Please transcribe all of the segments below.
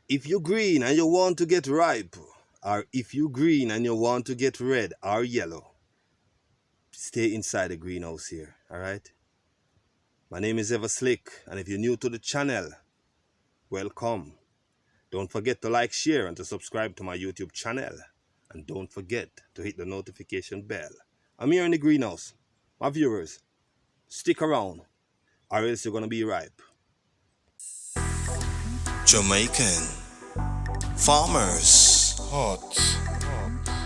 If you're green and you want to get ripe, or if you're green and you want to get red or yellow, stay inside the greenhouse here, alright? My name is Ever Slick, and if you're new to the channel, welcome. Don't forget to like, share, and to subscribe to my YouTube channel. And don't forget to hit the notification bell. I'm here in the greenhouse. My viewers, stick around, or else you're gonna be ripe. Jamaican farmers. Hot.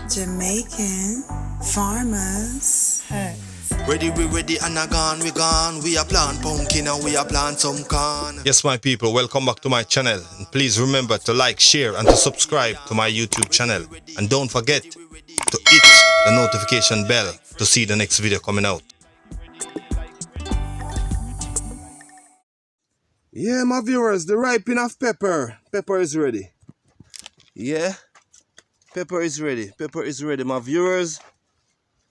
Jamaican farmers. Ready, we ready, and we gone. We are plant pumpkin and we are plant some corn. Yes, my people, welcome back to my channel. And please remember to like, share, and to subscribe to my YouTube channel. And don't forget to hit the notification bell to see the next video coming out. Yeah, my viewers, the ripening of pepper. Pepper is ready. Yeah, pepper is ready. Pepper is ready, my viewers.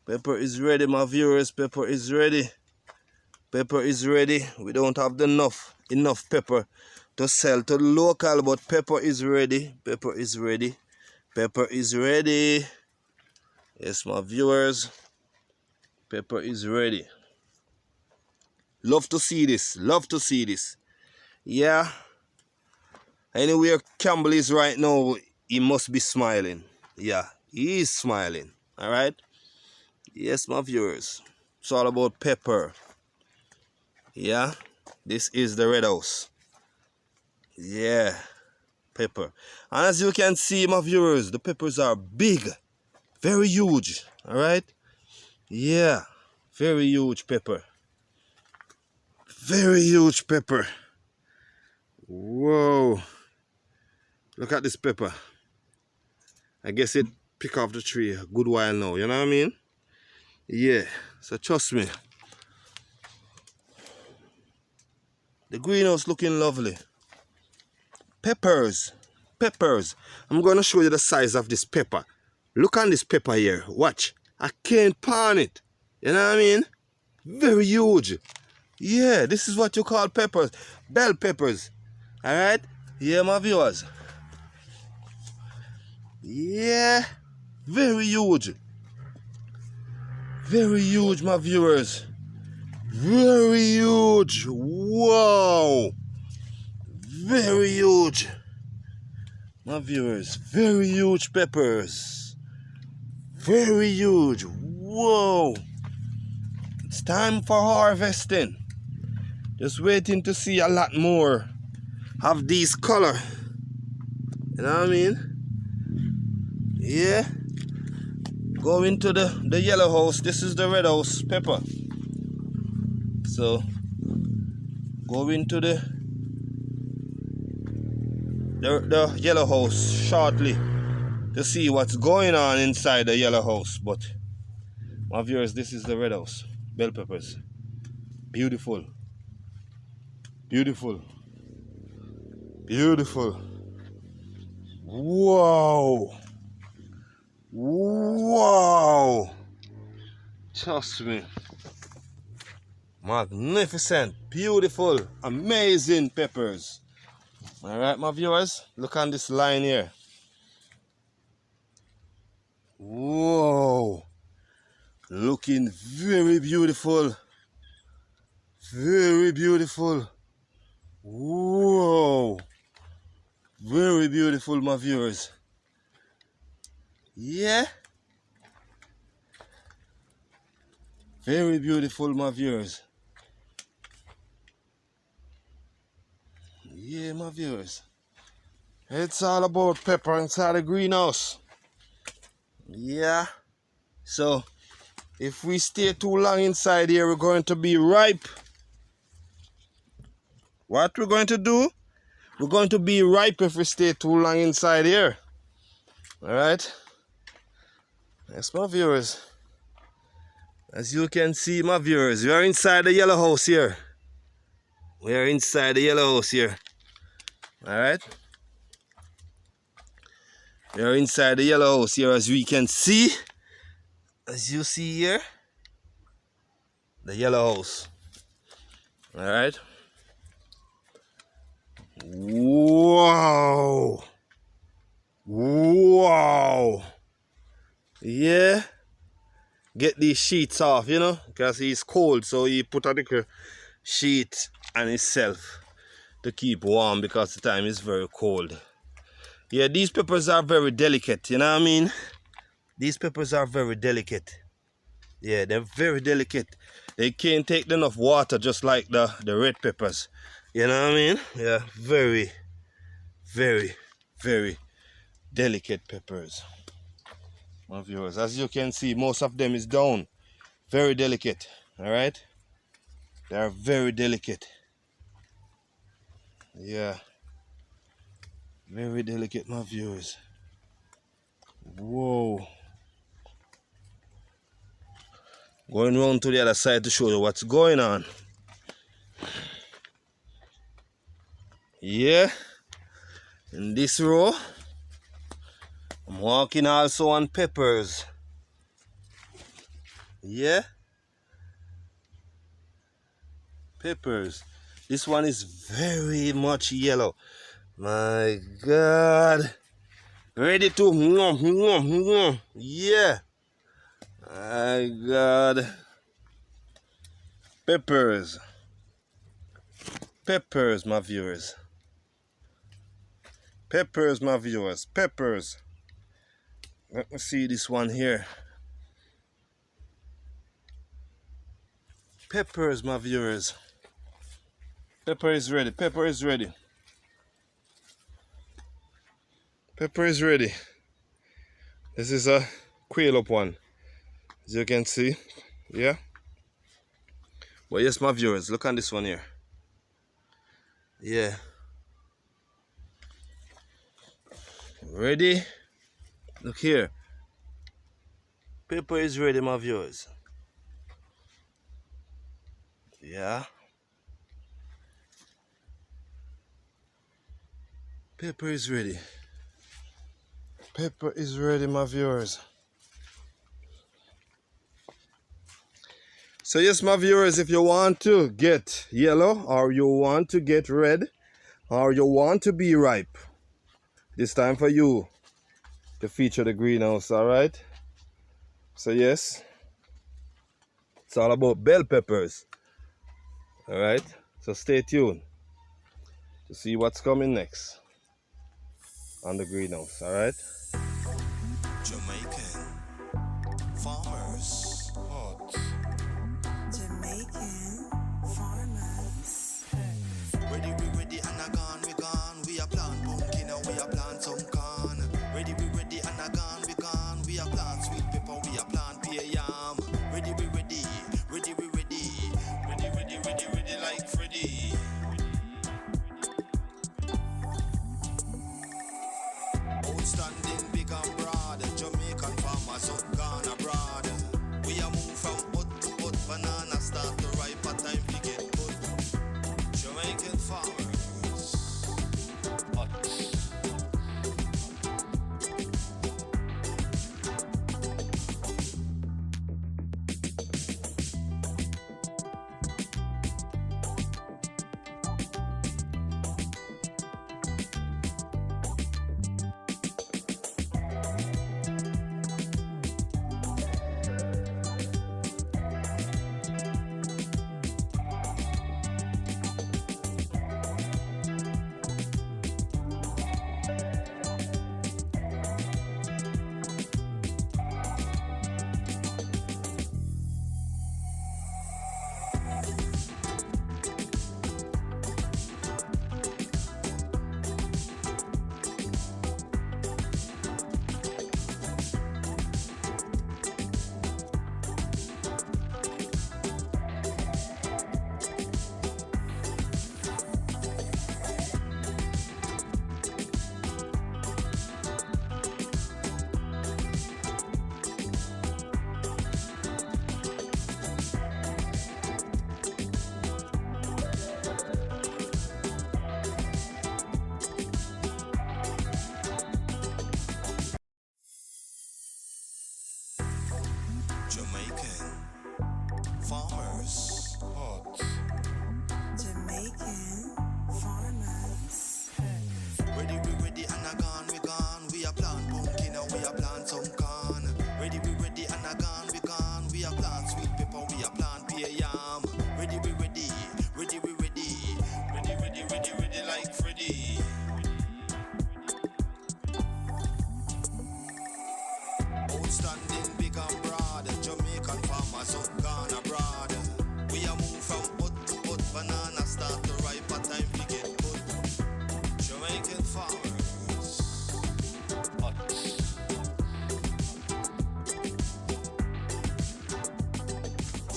Pepper is ready, my viewers. Pepper is ready. Pepper is ready. We don't have enough pepper to sell to the local, but pepper is ready. Pepper is ready. Pepper is ready. Yes, my viewers. Pepper is ready. Love to see this. Love to see this. Yeah. Anywhere Campbell is right now, he must be smiling. Yeah, he is smiling. All right. Yes, my viewers. It's all about pepper. Yeah. This is the red house. Yeah. Pepper. And as you can see, my viewers, the peppers are big. Very huge. All right. Yeah. Very huge pepper. Very huge pepper. Whoa. Look at this pepper. I guess it pick off the tree a good while now. You know what I mean? Yeah. So trust me. The greenhouse looking lovely. Peppers. Peppers. I'm going to show you the size of this pepper. Look on this pepper here. Watch. I can't pan it. You know what I mean? Very huge. Yeah, this is what you call peppers. Bell peppers. Alright? Yeah, my viewers. Yeah. Very huge. Very huge, my viewers. Very huge. Wow. Very huge. My viewers. Very huge peppers. Very huge. Whoa. It's time for harvesting. Just waiting to see a lot more of these color. You know what I mean? Yeah. Go into the yellow house. This is the red house pepper. So go into the yellow house shortly to see what's going on inside the yellow house. But my viewers, this is the red house. Bell peppers. Beautiful. Beautiful. Beautiful. Wow. Wow. Trust me. Magnificent. Beautiful. Amazing peppers. Alright, my viewers. Look on this line here. Whoa. Looking very beautiful. Very beautiful. Whoa. Very beautiful, my viewers. Yeah. Very beautiful, my viewers. Yeah, my viewers. It's all about pepper inside the greenhouse. Yeah. So, if we stay too long inside here, we're going to be ripe. What we're going to do? We're going to be ripe if we stay too long inside here. Alright? Yes, my viewers. As you can see, my viewers, we are inside the yellow house here. We are inside the yellow house here. Alright? We are inside the yellow house here, as we can see. As you see here. The yellow house. Alright? Wow! get these sheets off, you know, because he's cold, so he put a little sheet on himself to keep warm because the time is very cold. Yeah, these peppers are very delicate, you know what I mean? These peppers are very delicate. Yeah, they're very delicate. They can't take enough water just like the red peppers. You know what I mean? Yeah, very, very, very delicate peppers. My viewers, as you can see, most of them is down. Very delicate, all right? They are very delicate. Yeah, very delicate, my viewers. Whoa. Going round to the other side to show you what's going on. Yeah, in this row, I'm walking also on peppers. Yeah, peppers. This one is very much yellow. My God. Ready to, yeah. My God. Peppers. Peppers, my viewers. Peppers, my viewers. Peppers. Let me see this one here. Peppers, my viewers. Pepper is ready. Pepper is ready. Pepper is ready. This is a quail up one, as you can see. Yeah. But yes, my viewers, look on this one here. Yeah. Ready? Look here. Pepper is ready, my viewers. Yeah. Pepper is ready. Pepper is ready, my viewers. So yes, my viewers, if you want to get yellow, or you want to get red, or you want to be ripe, it's time for you to feature the greenhouse, all right? So yes, it's all about bell peppers, all right? So stay tuned to see what's coming next on the greenhouse, all right? Jamaican farmers. Hot. Jamaican farmers. Ready, we ready, and I gone, we gone. We are plant pumpkin and we are plant some corn. Ready, we ready, and I gone, we gone. We are plant sweet pepper, we are plant pear yam. Ready, we ready, ready, we ready. Ready, ready, ready, ready like Freddy. Outstanding, big and broad. Jamaican farmers up, gone abroad. We are moved from hut to hut. Banana start to ripe, a time we get good. Jamaican farmers. Hot.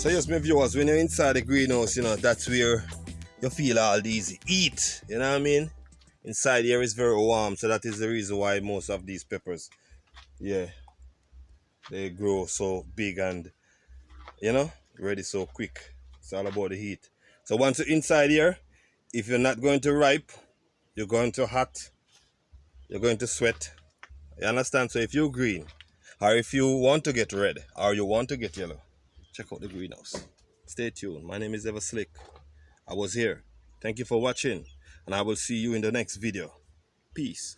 So yes, my viewers, when you're inside the greenhouse, you know, that's where you feel all these heat, you know what I mean? Inside here is very warm, so that is the reason why most of these peppers, yeah, they grow so big and, you know, ready so quick. It's all about the heat. So once you're inside here, if you're not going to ripe, you're going to hot, you're going to sweat. You understand? So if you're green, or if you want to get red, or you want to get yellow, check out the greenhouse. Stay tuned. My name is Ever Slick. I was here. Thank you for watching, and I will see you in the next video. Peace.